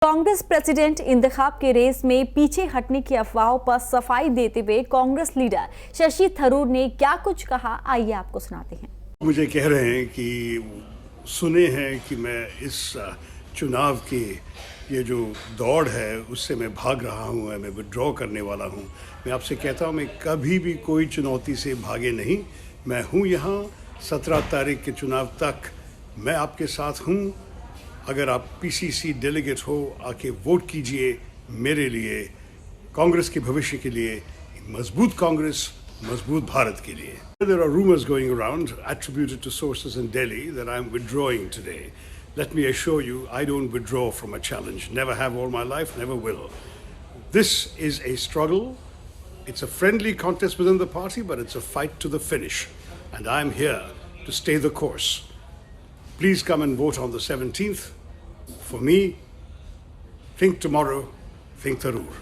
Congress president इंतखाब के race में पीछे हटने की अफवाहों पर सफाई देते हुए कांग्रेस लीडर शशि थरूर ने क्या कुछ कहा, आइए आपको सुनाते हैं। मुझे कह रहे हैं कि सुने हैं कि मैं इस चुनाव की ये जो दौड़ है उससे मैं भाग रहा हूँ, मैं विड्रॉ करने वाला हूँ। मैं आपसे कहता हूँ मैं कभी भी कोई चुनौती से भागे नहीं। मैं हूँ यहाँ 17 तारीख के चुनाव तक मैं आपके साथ हूँ। अगर आप पीसीसी डेलीगेट हो, आके वोट कीजिए मेरे लिए, कांग्रेस के भविष्य के लिए, मजबूत कांग्रेस, मजबूत भारत के लिए। There are rumors going around attributed to sources in Delhi that I'm withdrawing today. Let me assure you, I don't withdraw from a challenge. Never have all my life, never will. This is a struggle. It's a friendly contest within the party, but it's a fight to the finish. And I'm here to stay the course. Please come and vote on the 17th. For me, think tomorrow, think Tharoor.